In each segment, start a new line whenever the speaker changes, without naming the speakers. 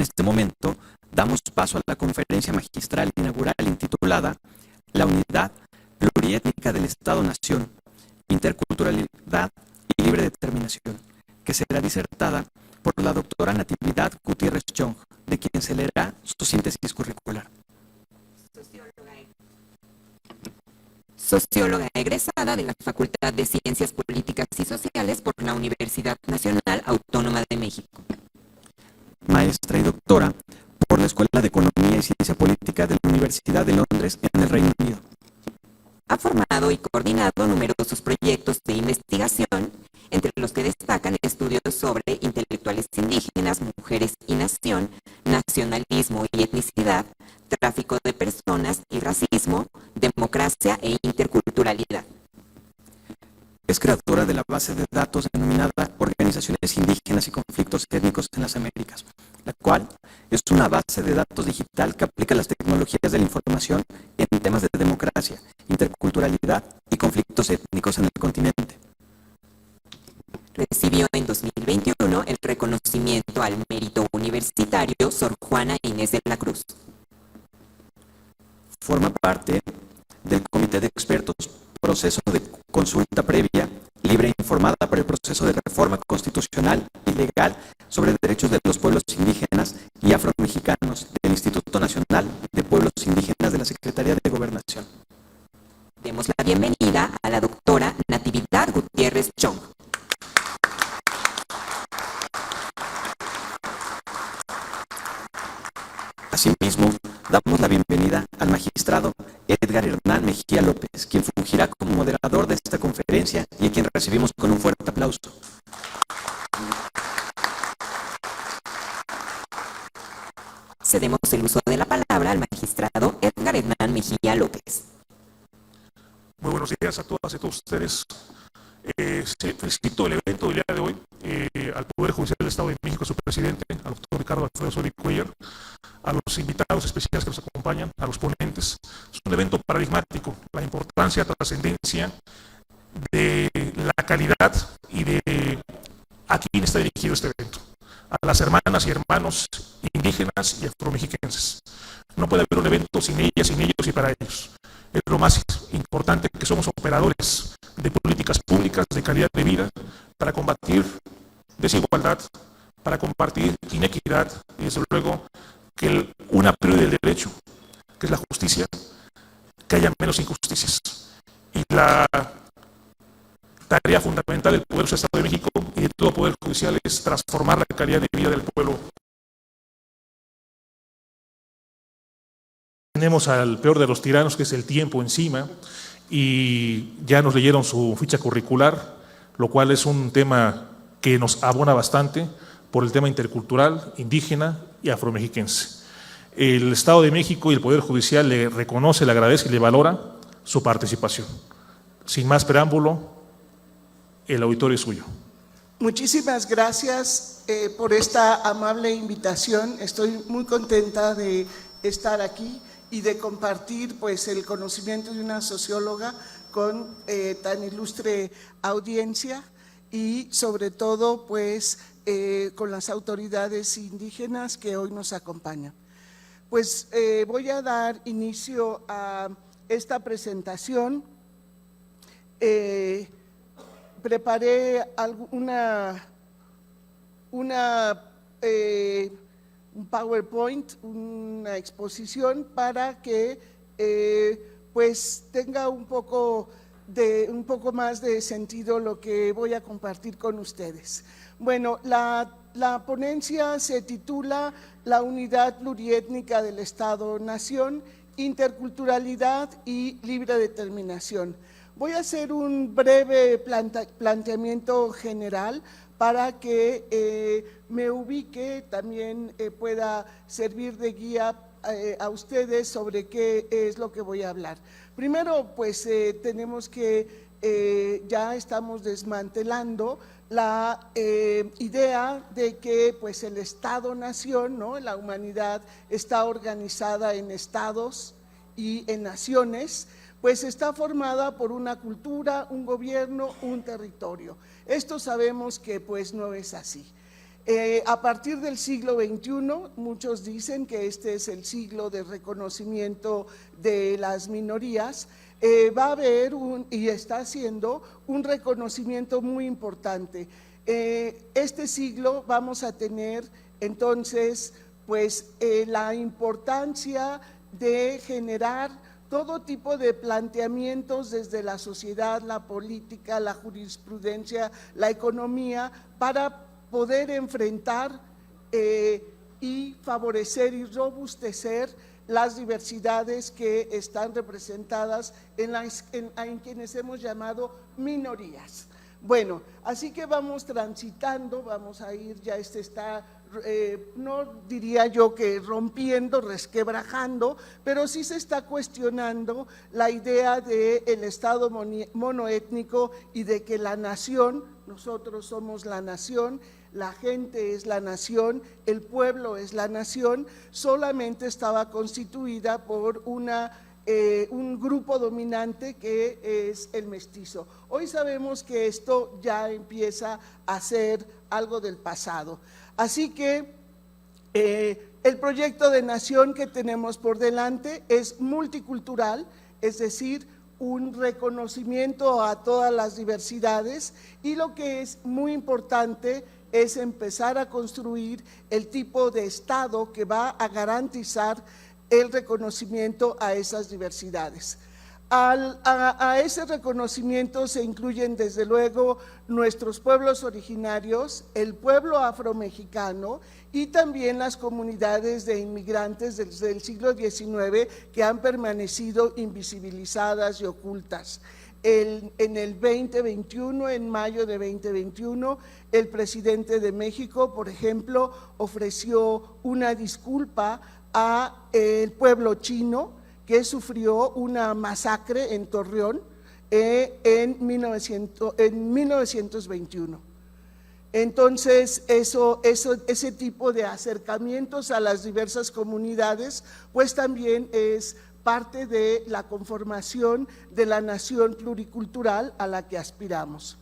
este momento damos paso a la conferencia magistral inaugural intitulada La unidad pluriétnica del Estado-Nación, interculturalidad y libre determinación, que será disertada por la doctora Natividad Gutiérrez Chong, de quien se leerá su síntesis curricular.
Socióloga egresada de la Facultad de Ciencias Políticas y Sociales por la Universidad Nacional Autónoma de México.
Maestra y doctora por la Escuela de Economía y Ciencia Política de la Universidad de Londres en el Reino Unido.
Ha formado y coordinado numerosos proyectos de investigación, entre los que destacan estudios sobre intelectuales indígenas, mujeres y nación, nacionalismo y etnicidad, tráfico de personas y racismo, democracia e interculturalidad.
Es creadora de la base de datos denominada Organizaciones Indígenas y Conflictos Étnicos en las Américas, la cual es una base de datos digital que aplica las tecnologías de la información en temas de democracia, interculturalidad y conflictos étnicos en el continente.
Recibió en 2021 el reconocimiento al mérito universitario Sor Juana Inés de la Cruz.
Forma parte del Comité de Expertos, proceso de consulta previa, libre e informada para el proceso de reforma constitucional y legal sobre derechos de los pueblos indígenas y afromexicanos del Instituto Nacional de Pueblos Indígenas de la Secretaría de Gobernación.
Demos la bienvenida a la doctora Natividad Gutiérrez Chong.
Asimismo, damos la bienvenida al magistrado Edgar Hernán Mejía López, quien fungirá como moderador de esta conferencia y a quien recibimos con un fuerte aplauso.
Cedemos el uso de la palabra al magistrado Edgar Hernán Mejía López.
Muy buenos días a todas y a todos ustedes. Felicito el evento del día de hoy al Poder Judicial del Estado de México, su presidente, al doctor Ricardo Alfredo Osorio Cuellar, a los invitados especiales que nos acompañan, a los ponentes. Es un evento paradigmático, la importancia, trascendencia de la calidad y de a quién está dirigido este evento. A las hermanas y hermanos indígenas y afromexiquenses. No puede haber un evento sin ellas, sin ellos y para ellos. Es lo más importante, que somos operadores de políticas públicas de calidad de vida para combatir desigualdad, para combatir inequidad y desde luego que una prioridad del derecho, que es la justicia, que haya menos injusticias. Y la tarea fundamental del Poder del Estado de México y de todo Poder Judicial es transformar la calidad de vida del pueblo. Tenemos al peor de los tiranos, que es el tiempo encima, y ya nos leyeron su ficha curricular, lo cual es un tema que nos abona bastante por el tema intercultural, indígena y afromexiquense. El Estado de México y el Poder Judicial le reconoce, le agradece y le valora su participación. Sin más preámbulo, el auditorio es suyo.
Muchísimas gracias por esta amable invitación. Estoy muy contenta de estar aquí y de compartir pues el conocimiento de una socióloga con tan ilustre audiencia y sobre todo pues con las autoridades indígenas que hoy nos acompañan. Pues voy a dar inicio a esta presentación. Preparé un PowerPoint, una exposición para que pues tenga un poco más de sentido lo que voy a compartir con ustedes. Bueno, la ponencia se titula La unidad pluriétnica del Estado-Nación, interculturalidad y libre determinación. Voy a hacer un breve planteamiento general para que me ubique, también pueda servir de guía a ustedes sobre qué es lo que voy a hablar. Primero, pues tenemos que, ya estamos desmantelando la idea de que pues el Estado-Nación, ¿no? La humanidad está organizada en estados y en naciones, pues está formada por una cultura, un gobierno, un territorio. Esto sabemos que pues no es así. A partir del siglo XXI, muchos dicen que este es el siglo de reconocimiento de las minorías, va a haber y está haciendo un reconocimiento muy importante. Este siglo vamos a tener entonces pues la importancia de generar todo tipo de planteamientos desde la sociedad, la política, la jurisprudencia, la economía, para poder enfrentar y favorecer y robustecer las diversidades que están representadas en quienes hemos llamado minorías. Bueno, así que vamos transitando, vamos a ir, ya está, no diría yo que rompiendo, resquebrajando, pero sí se está cuestionando la idea del Estado monoétnico y de que la nación, nosotros somos la nación, la gente es la nación, el pueblo es la nación, solamente estaba constituida por un grupo dominante que es el mestizo. Hoy sabemos que esto ya empieza a ser algo del pasado. Así que el proyecto de nación que tenemos por delante es multicultural, es decir, un reconocimiento a todas las diversidades, y lo que es muy importante es empezar a construir el tipo de Estado que va a garantizar el reconocimiento a esas diversidades. A ese reconocimiento se incluyen desde luego nuestros pueblos originarios, el pueblo afromexicano y también las comunidades de inmigrantes desde el siglo XIX que han permanecido invisibilizadas y ocultas. En el 2021, en mayo de 2021, el presidente de México, por ejemplo, ofreció una disculpa a el pueblo chino que sufrió una masacre en Torreón en 1921. Entonces, ese tipo de acercamientos a las diversas comunidades, pues también es parte de la conformación de la nación pluricultural a la que aspiramos.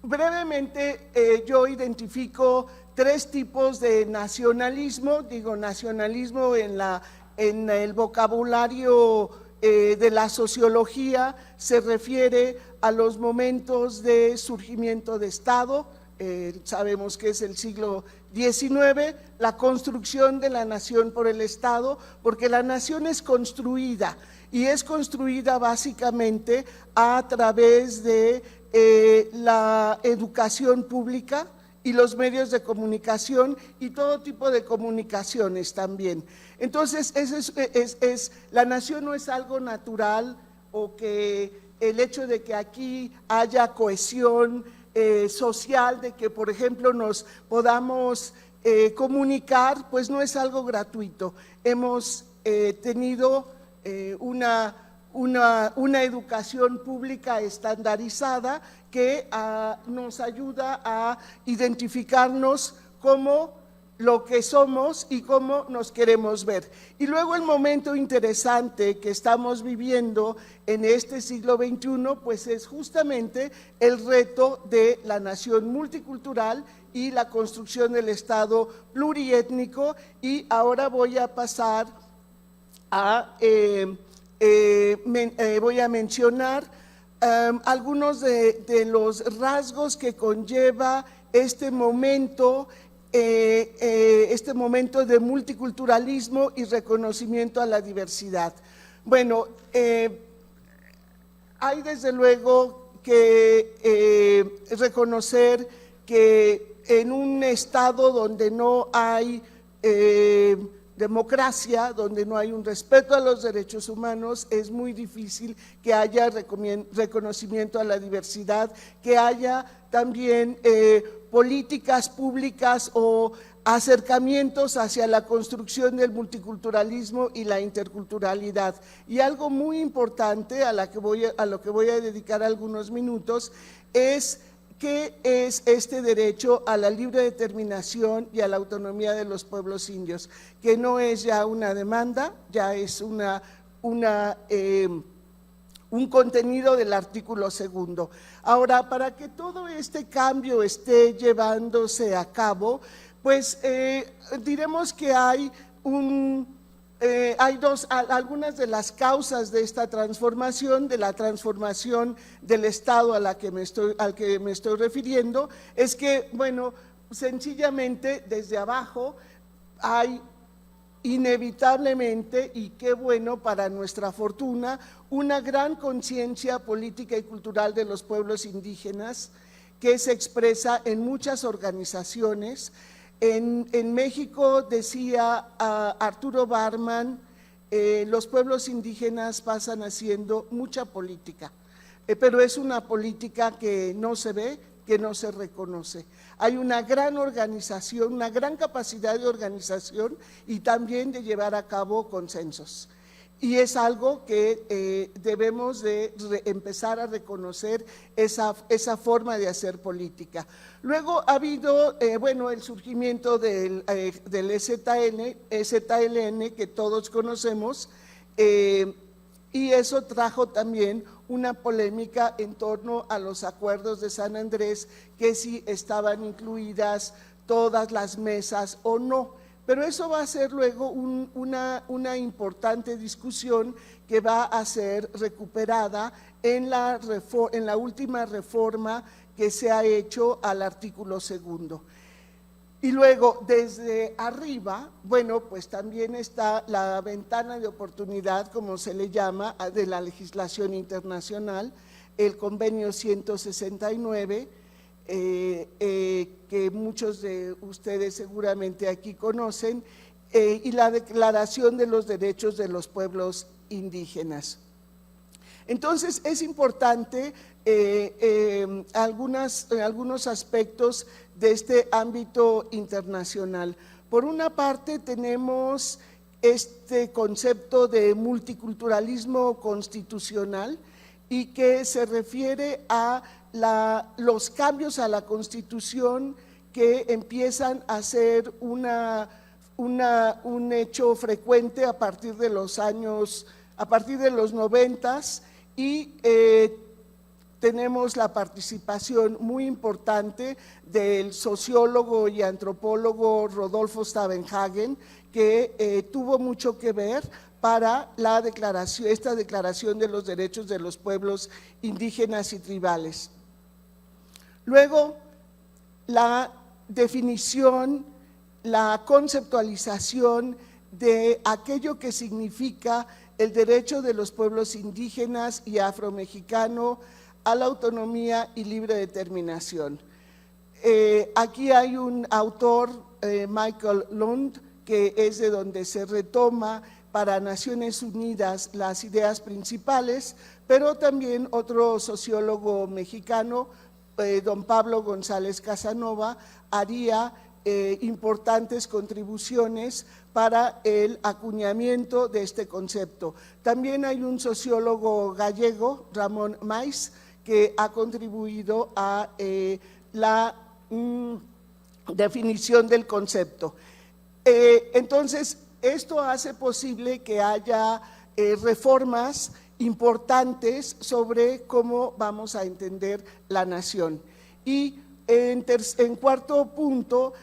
Brevemente, yo identifico tres tipos de nacionalismo, digo nacionalismo en el vocabulario de la sociología se refiere a los momentos de surgimiento de Estado, sabemos que es el siglo XIX, la construcción de la nación por el Estado, porque la nación es construida y es construida básicamente a través de la educación pública y los medios de comunicación y todo tipo de comunicaciones también. Entonces, la nación no es algo natural, o que el hecho de que aquí haya cohesión social, de que por ejemplo nos podamos comunicar, pues no es algo gratuito. Hemos tenido una educación pública estandarizada que nos ayuda a identificarnos como lo que somos y cómo nos queremos ver. Y luego el momento interesante que estamos viviendo en este siglo XXI, pues es justamente el reto de la nación multicultural y la construcción del Estado pluriétnico. Y ahora voy a pasar voy a mencionar algunos de los rasgos que conlleva este momento de multiculturalismo y reconocimiento a la diversidad. Bueno, hay desde luego que reconocer que en un estado donde no hay democracia, donde no hay un respeto a los derechos humanos, es muy difícil que haya reconocimiento a la diversidad, que haya también políticas públicas o acercamientos hacia la construcción del multiculturalismo y la interculturalidad. Y algo muy importante a lo que voy a dedicar algunos minutos es ¿qué es este derecho a la libre determinación y a la autonomía de los pueblos indios? Que no es ya una demanda, ya es un contenido del artículo segundo. Ahora, para que todo este cambio esté llevándose a cabo, pues diremos que hay algunas de las causas de esta transformación, de la transformación del Estado al que me estoy refiriendo, es que, bueno, sencillamente desde abajo hay inevitablemente, y qué bueno para nuestra fortuna, una gran conciencia política y cultural de los pueblos indígenas que se expresa en muchas organizaciones. En México decía Arturo Barman, los pueblos indígenas pasan haciendo mucha política, pero es una política que no se ve, que no se reconoce. Hay una gran organización, una gran capacidad de organización y también de llevar a cabo consensos. Y es algo que debemos de empezar a reconocer, esa forma de hacer política. Luego ha habido, el surgimiento del EZLN, que todos conocemos, y eso trajo también una polémica en torno a los acuerdos de San Andrés, que si estaban incluidas todas las mesas o no. Pero eso va a ser luego una importante discusión que va a ser recuperada en la última reforma que se ha hecho al artículo segundo. Y luego, desde arriba, bueno, pues también está la ventana de oportunidad, como se le llama, de la legislación internacional, el convenio 169, que muchos de ustedes seguramente aquí conocen, y la Declaración de los Derechos de los Pueblos Indígenas. Entonces, es importante algunos aspectos de este ámbito internacional. Por una parte, tenemos este concepto de multiculturalismo constitucional y que se refiere a los cambios a la Constitución que empiezan a ser un hecho frecuente a partir de los 90s, y tenemos la participación muy importante del sociólogo y antropólogo Rodolfo Staudenhagen, que tuvo mucho que ver para esta declaración de los derechos de los pueblos indígenas y tribales. Luego, la definición, la conceptualización de aquello que significa el derecho de los pueblos indígenas y afromexicano a la autonomía y libre determinación. Aquí hay un autor, Michael Lund, que es de donde se retoma para Naciones Unidas las ideas principales, pero también otro sociólogo mexicano, don Pablo González Casanova, haría importantes contribuciones para el acuñamiento de este concepto. También hay un sociólogo gallego, Ramón Mais, que ha contribuido a la definición del concepto. Entonces, esto hace posible que haya reformas importantes sobre cómo vamos a entender la nación. Y en cuarto punto,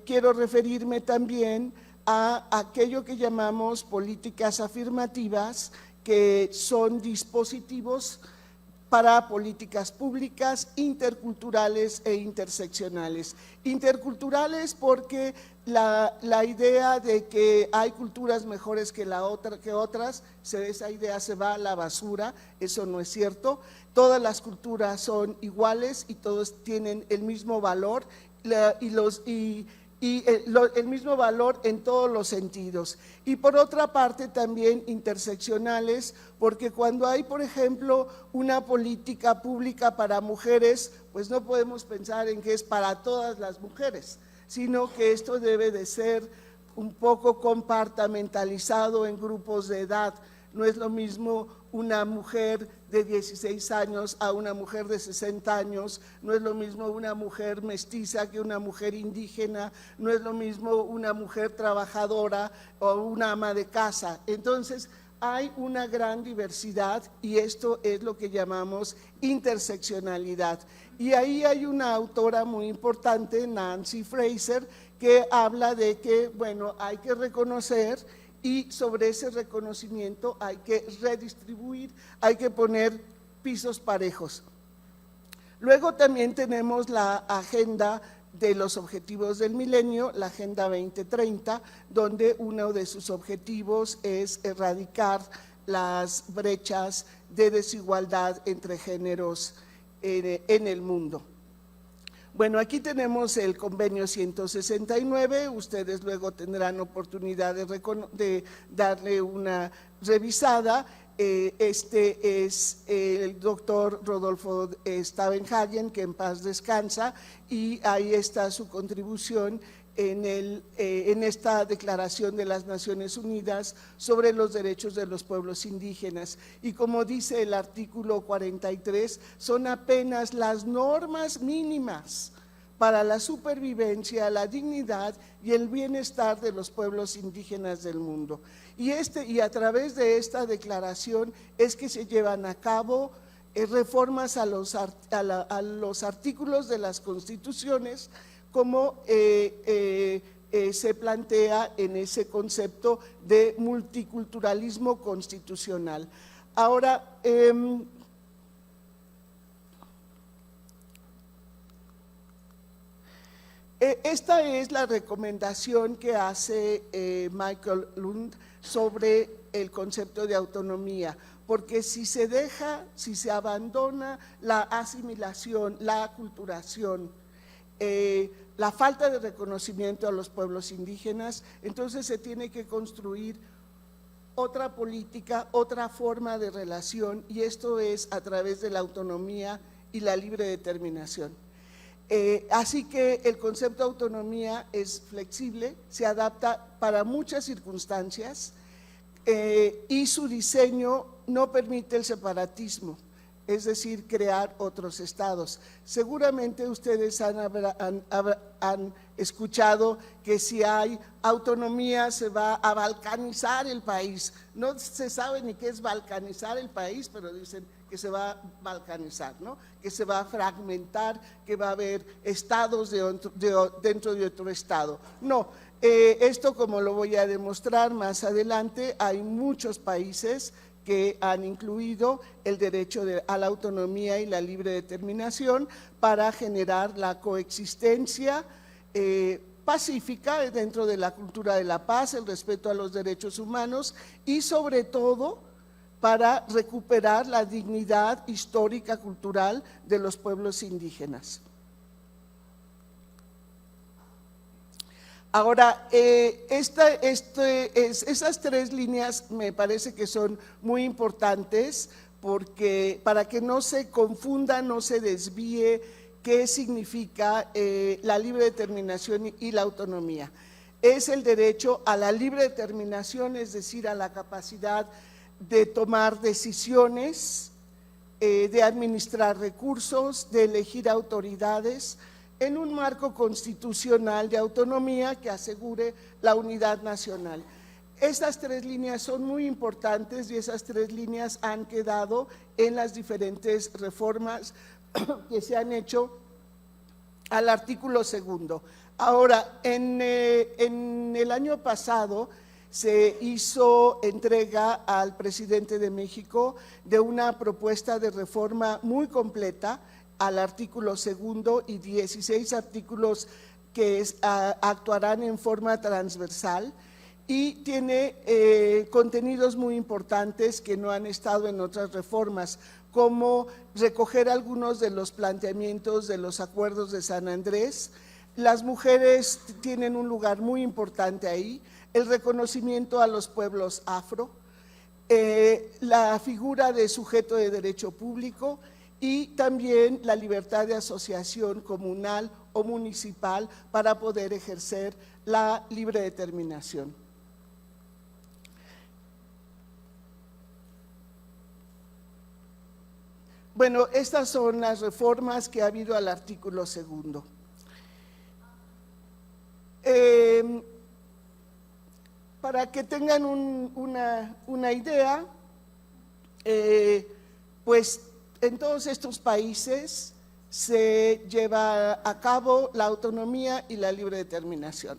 quiero referirme también a aquello que llamamos políticas afirmativas, que son dispositivos para políticas públicas interculturales e interseccionales. Interculturales porque la idea de que hay culturas mejores que otras, esa idea se va a la basura, eso no es cierto. Todas las culturas son iguales y todos tienen el mismo valor el mismo valor en todos los sentidos. Y por otra parte también interseccionales, porque cuando hay, por ejemplo, una política pública para mujeres, pues no podemos pensar en que es para todas las mujeres, sino que esto debe de ser un poco compartimentalizado en grupos de edad. No es lo mismo una mujer de 16 años a una mujer de 60 años, no es lo mismo una mujer mestiza que una mujer indígena, no es lo mismo una mujer trabajadora o una ama de casa. Entonces, hay una gran diversidad y esto es lo que llamamos interseccionalidad. Y ahí hay una autora muy importante, Nancy Fraser, que habla de que, bueno, hay que reconocer y sobre ese reconocimiento hay que redistribuir, hay que poner pisos parejos. Luego también tenemos la agenda de los objetivos del milenio, la Agenda 2030, donde uno de sus objetivos es erradicar las brechas de desigualdad entre géneros en el mundo. Bueno, aquí tenemos el convenio 169, ustedes luego tendrán oportunidad de darle una revisada. Este es el doctor Rodolfo Stavenhagen, que en paz descansa, y ahí está su contribución en esta Declaración de las Naciones Unidas sobre los derechos de los pueblos indígenas. Y como dice el artículo 43, son apenas las normas mínimas para la supervivencia, la dignidad y el bienestar de los pueblos indígenas del mundo. Y a través de esta declaración es que se llevan a cabo reformas a los artículos de las constituciones, como se plantea en ese concepto de multiculturalismo constitucional. Ahora, esta es la recomendación que hace Michael Lund sobre el concepto de autonomía, porque si se abandona la asimilación, la aculturación, la falta de reconocimiento a los pueblos indígenas, entonces se tiene que construir otra política, otra forma de relación, y esto es a través de la autonomía y la libre determinación. Así que el concepto de autonomía es flexible, se adapta para muchas circunstancias y su diseño no permite el separatismo, es decir, crear otros estados. Seguramente ustedes han escuchado que si hay autonomía se va a balcanizar el país. No se sabe ni qué es balcanizar el país, pero dicen que se va a balcanizar, ¿no? Que se va a fragmentar, que va a haber estados dentro de otro estado. No, esto, como lo voy a demostrar más adelante, hay muchos países que han incluido el derecho a la autonomía y la libre determinación para generar la coexistencia pacífica dentro de la cultura de la paz, el respeto a los derechos humanos y sobre todo para recuperar la dignidad histórica cultural de los pueblos indígenas. Ahora, esas tres líneas me parece que son muy importantes porque para que no se confunda, no se desvíe qué significa la libre determinación y la autonomía. Es el derecho a la libre determinación, es decir, a la capacidad de tomar decisiones, de administrar recursos, de elegir autoridades, en un marco constitucional de autonomía que asegure la unidad nacional. Estas tres líneas son muy importantes y esas tres líneas han quedado en las diferentes reformas que se han hecho al artículo 2. Ahora, en el año pasado se hizo entrega al presidente de México de una propuesta de reforma muy completa al artículo 2 y 16 artículos que actuarán en forma transversal y tiene contenidos muy importantes que no han estado en otras reformas, como recoger algunos de los planteamientos de los acuerdos de San Andrés. Las mujeres tienen un lugar muy importante ahí, el reconocimiento a los pueblos afro, la figura de sujeto de derecho público y también la libertad de asociación comunal o municipal para poder ejercer la libre determinación. Bueno, estas son las reformas que ha habido al artículo 2. para que tengan una idea, pues en todos estos países se lleva a cabo la autonomía y la libre determinación.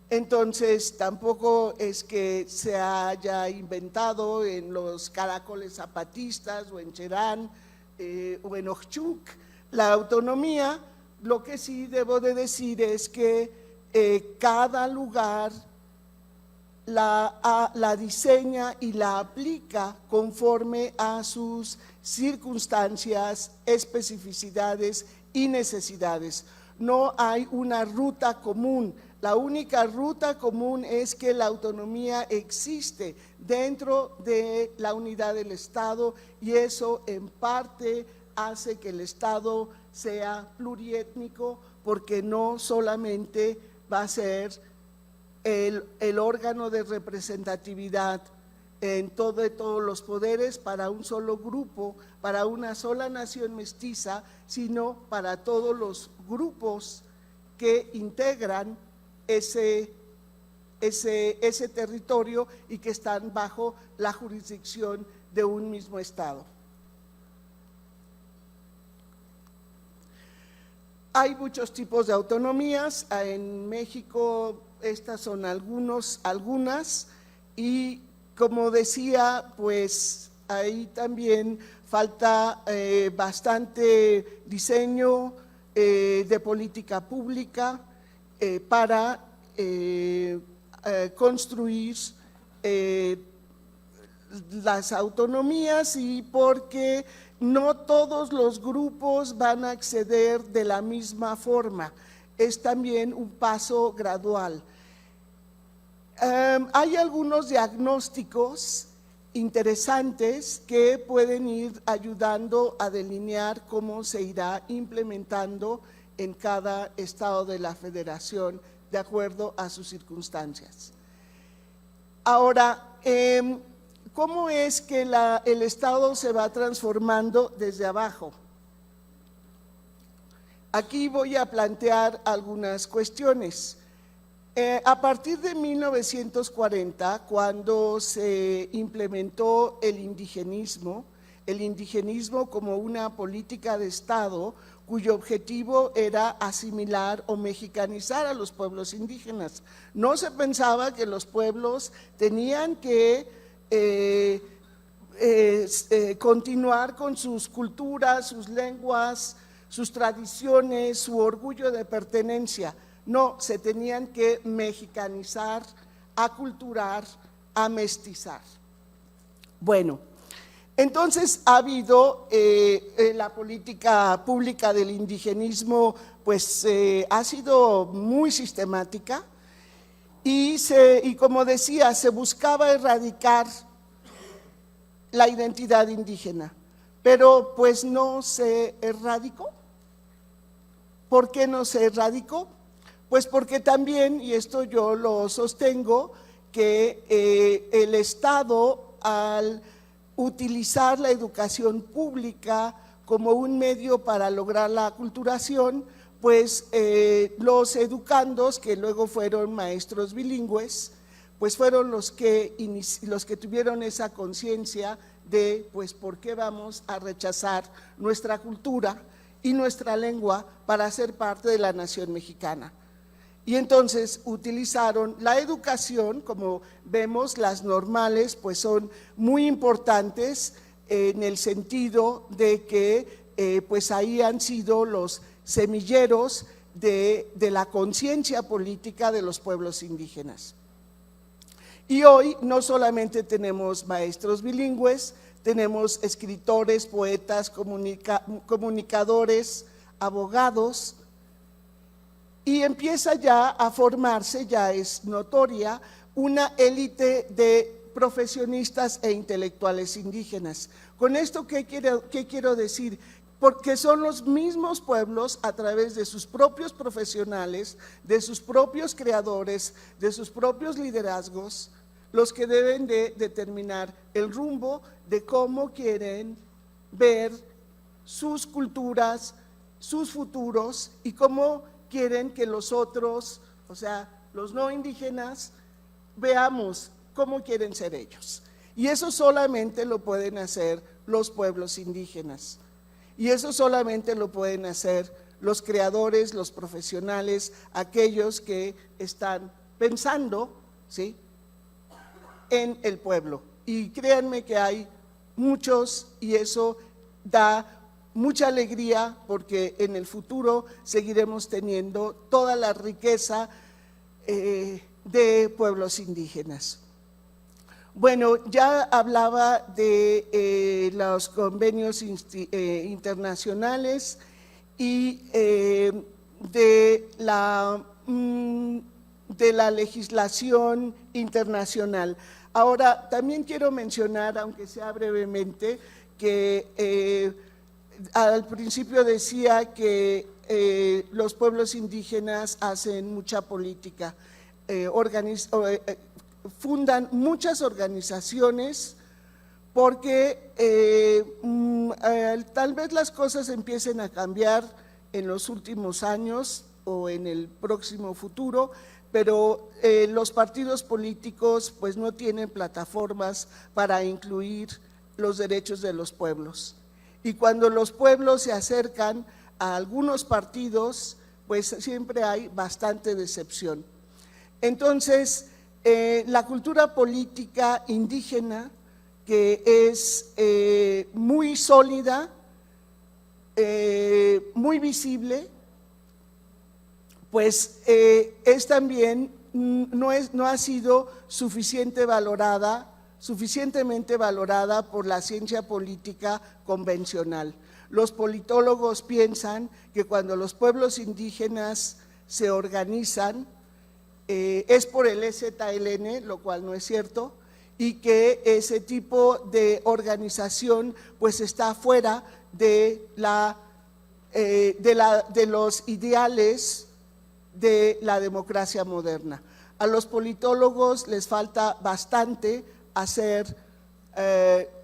Entonces, tampoco es que se haya inventado en los caracoles zapatistas o en Cherán o en Ochuk la autonomía. Lo que sí debo de decir es que cada lugar la diseña y la aplica conforme a sus circunstancias, especificidades y necesidades. No hay una ruta común. La única ruta común es que la autonomía existe dentro de la unidad del Estado, y eso en parte hace que el Estado sea pluriétnico, porque no solamente va a ser el órgano de representatividad en todos los poderes para un solo grupo, para una sola nación mestiza, sino para todos los grupos que integran ese territorio y que están bajo la jurisdicción de un mismo Estado. Hay muchos tipos de autonomías. En México estas son algunas, y como decía, pues ahí también falta bastante diseño de política pública para construir las autonomías, y porque no todos los grupos van a acceder de la misma forma. Es también un paso gradual. Hay algunos diagnósticos interesantes que pueden ir ayudando a delinear cómo se irá implementando en cada estado de la federación de acuerdo a sus circunstancias. Ahora, ¿cómo es que el Estado se va transformando desde abajo? Aquí voy a plantear algunas cuestiones. A partir de 1940, cuando se implementó el indigenismo como una política de Estado cuyo objetivo era asimilar o mexicanizar a los pueblos indígenas. No se pensaba que los pueblos tenían que continuar con sus culturas, sus lenguas, sus tradiciones, su orgullo de pertenencia. No, se tenían que mexicanizar, aculturar, amestizar. Bueno, entonces ha habido la política pública del indigenismo, pues ha sido muy sistemática, y como decía, se buscaba erradicar la identidad indígena, pero pues no se erradicó. ¿Por qué no se erradicó? Pues porque también, y esto yo lo sostengo, que el Estado, al utilizar la educación pública como un medio para lograr la aculturación, pues los educandos, que luego fueron maestros bilingües, pues fueron los que tuvieron esa conciencia de, pues, ¿por qué vamos a rechazar nuestra cultura y nuestra lengua para ser parte de la nación mexicana? Y entonces utilizaron la educación. Como vemos, las normales pues son muy importantes en el sentido de que pues ahí han sido los semilleros de la conciencia política de los pueblos indígenas. Y hoy no solamente tenemos maestros bilingües, tenemos escritores, poetas, comunicadores, abogados, y empieza ya a formarse, ya es notoria, una élite de profesionistas e intelectuales indígenas. Con esto, ¿qué quiero decir? Porque son los mismos pueblos, a través de sus propios profesionales, de sus propios creadores, de sus propios liderazgos, los que deben de determinar el rumbo de cómo quieren ver sus culturas, sus futuros, y cómo quieren que los otros, o sea, los no indígenas, veamos cómo quieren ser ellos. Y eso solamente lo pueden hacer los pueblos indígenas. Y eso solamente lo pueden hacer los creadores, los profesionales, aquellos que están pensando, ¿sí?, en el pueblo. Y créanme que hay muchos, y eso da mucha alegría porque en el futuro seguiremos teniendo toda la riqueza de pueblos indígenas. Bueno, ya hablaba de los convenios internacionales y de la legislación internacional. Ahora, también quiero mencionar, aunque sea brevemente, que al principio decía que los pueblos indígenas hacen mucha política, fundan muchas organizaciones porque tal vez las cosas empiecen a cambiar en los últimos años o en el próximo futuro, pero los partidos políticos pues no tienen plataformas para incluir los derechos de los pueblos. Y cuando los pueblos se acercan a algunos partidos, pues siempre hay bastante decepción. Entonces, la cultura política indígena, que es muy sólida, muy visible, pues es también, no ha sido suficientemente valorada por la ciencia política convencional. Los politólogos piensan que cuando los pueblos indígenas se organizan, es por el EZLN, lo cual no es cierto, y que ese tipo de organización pues está fuera de los ideales de la democracia moderna. A los politólogos les falta bastante hacer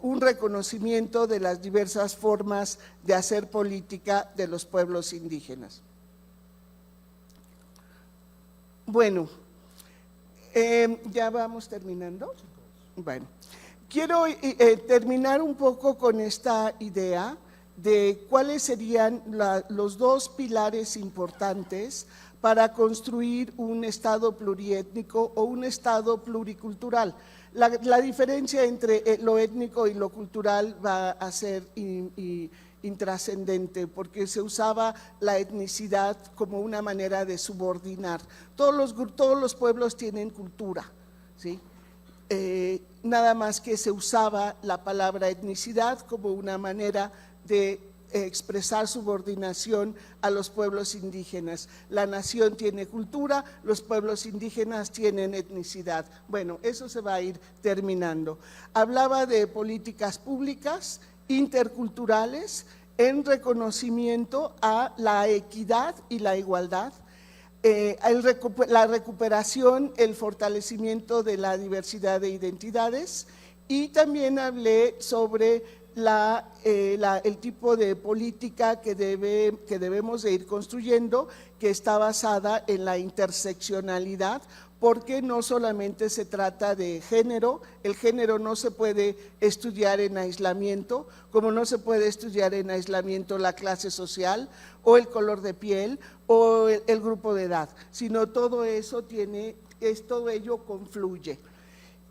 un reconocimiento de las diversas formas de hacer política de los pueblos indígenas. Bueno, ya vamos terminando. Bueno, quiero terminar un poco con esta idea de cuáles serían los dos pilares importantes para construir un Estado pluriétnico o un Estado pluricultural. La diferencia entre lo étnico y lo cultural va a ser intrascendente, porque se usaba la etnicidad como una manera de subordinar. Todos los pueblos tienen cultura, ¿sí? Nada más que se usaba la palabra etnicidad como una manera de expresar subordinación a los pueblos indígenas. La nación tiene cultura, los pueblos indígenas tienen etnicidad. Bueno, eso se va a ir terminando. Hablaba de políticas públicas interculturales en reconocimiento a la equidad y la igualdad, la recuperación, el fortalecimiento de la diversidad de identidades, y también hablé sobre el tipo de política que debemos de ir construyendo, que está basada en la interseccionalidad, porque no solamente se trata de género, el género no se puede estudiar en aislamiento, como no se puede estudiar en aislamiento la clase social o el color de piel o el grupo de edad, sino todo eso todo ello confluye.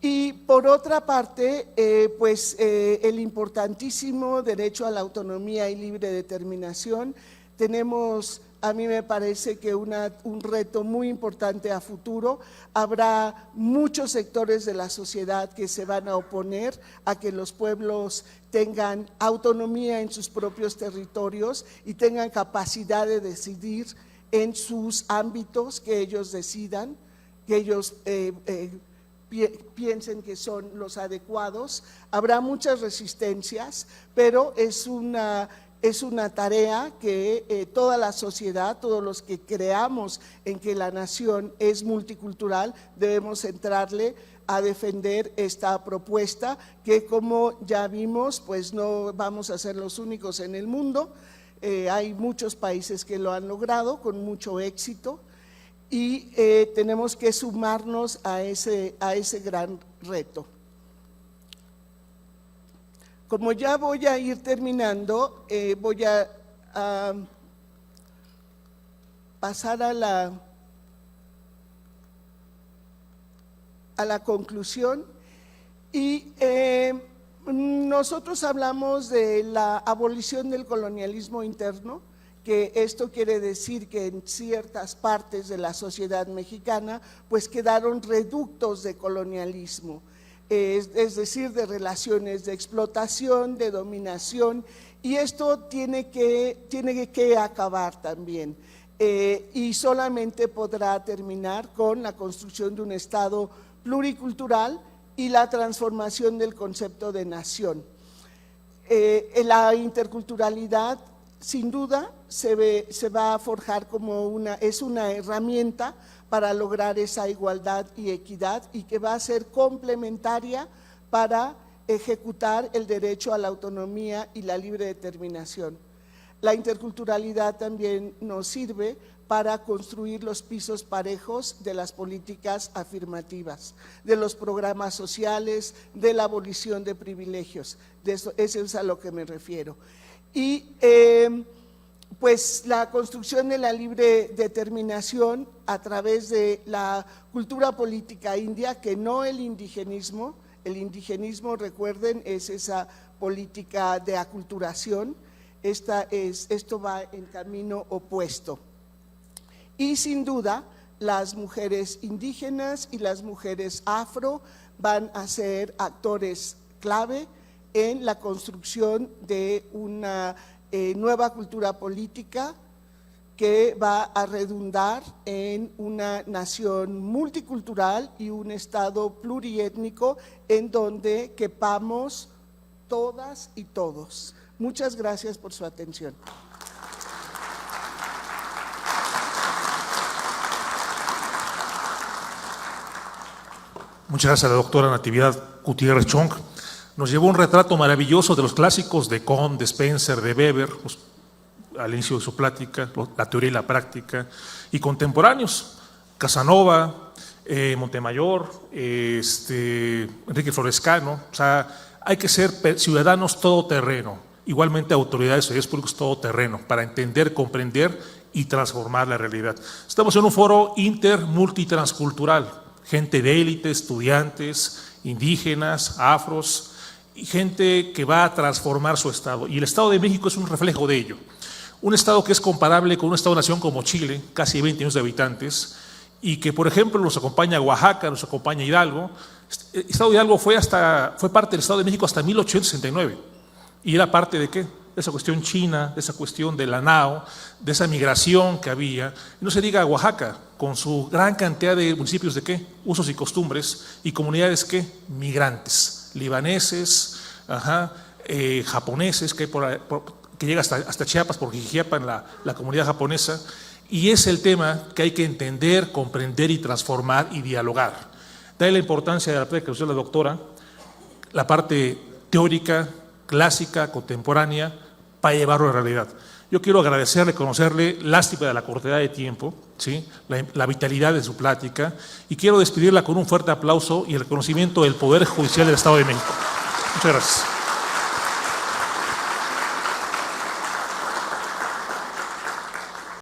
Y por otra parte, el importantísimo derecho a la autonomía y libre determinación. Tenemos, a mí me parece que un reto muy importante a futuro. Habrá muchos sectores de la sociedad que se van a oponer a que los pueblos tengan autonomía en sus propios territorios y tengan capacidad de decidir en sus ámbitos, que ellos decidan, que ellos piensen que son los adecuados. Habrá muchas resistencias, pero es una tarea que toda la sociedad, todos los que creamos en que la nación es multicultural, debemos entrarle a defender esta propuesta, que como ya vimos, pues no vamos a ser los únicos en el mundo. Hay muchos países que lo han logrado con mucho éxito. y tenemos que sumarnos a ese gran reto. Como ya voy a ir terminando, voy a pasar a la conclusión. Y nosotros hablamos de la abolición del colonialismo interno, que esto quiere decir que en ciertas partes de la sociedad mexicana pues quedaron reductos de colonialismo, es decir, de relaciones de explotación, de dominación, y esto tiene que acabar también. Y solamente podrá terminar con la construcción de un Estado pluricultural y la transformación del concepto de nación. La interculturalidad, sin duda, se va a forjar como es una herramienta para lograr esa igualdad y equidad, y que va a ser complementaria para ejecutar el derecho a la autonomía y la libre determinación. La interculturalidad también nos sirve para construir los pisos parejos de las políticas afirmativas, de los programas sociales, de la abolición de privilegios. Eso es a lo que me refiero. Y pues la construcción de la libre determinación a través de la cultura política india, que no el indigenismo. El indigenismo, recuerden, es esa política de aculturación. Esto va en camino opuesto. Y sin duda, las mujeres indígenas y las mujeres afro van a ser actores clave en la construcción de una nueva cultura política que va a redundar en una nación multicultural y un Estado pluriétnico en donde quepamos todas y todos. Muchas gracias por su atención.
Muchas gracias a la doctora Natividad Gutiérrez Chong. Nos llevó un retrato maravilloso de los clásicos de Comte, de Spencer, de Weber, al inicio de su plática, la teoría y la práctica, y contemporáneos, Casanova, Montemayor, Enrique Florescano. O sea, hay que ser ciudadanos todoterreno, igualmente autoridades y servidores públicos todoterreno, para entender, comprender y transformar la realidad. Estamos en un foro multitranscultural, gente de élite, estudiantes, indígenas, afros, y gente que va a transformar su Estado. Y el Estado de México es un reflejo de ello. Un Estado que es comparable con un Estado-nación como Chile, casi 20 millones de habitantes, y que, por ejemplo, nos acompaña Oaxaca, nos acompaña Hidalgo. El Estado de Hidalgo fue parte del Estado de México hasta 1869. ¿Y era parte de qué? De esa cuestión china, de esa cuestión de la NAO, de esa migración que había. Y no se diga Oaxaca, con su gran cantidad de municipios de qué, usos y costumbres, y comunidades qué, migrantes, libaneses, japoneses, que llega hasta Chiapas, porque Chiapas en la comunidad japonesa. Y es el tema que hay que entender, comprender y transformar y dialogar. De ahí la importancia de la práctica que usó la doctora, la parte teórica, clásica, contemporánea, para llevarlo a la realidad. Yo quiero agradecerle, conocerle, lástima de la cortedad de tiempo, ¿sí? la vitalidad de su plática, y quiero despedirla con un fuerte aplauso y el reconocimiento del Poder Judicial del Estado de México. Muchas gracias.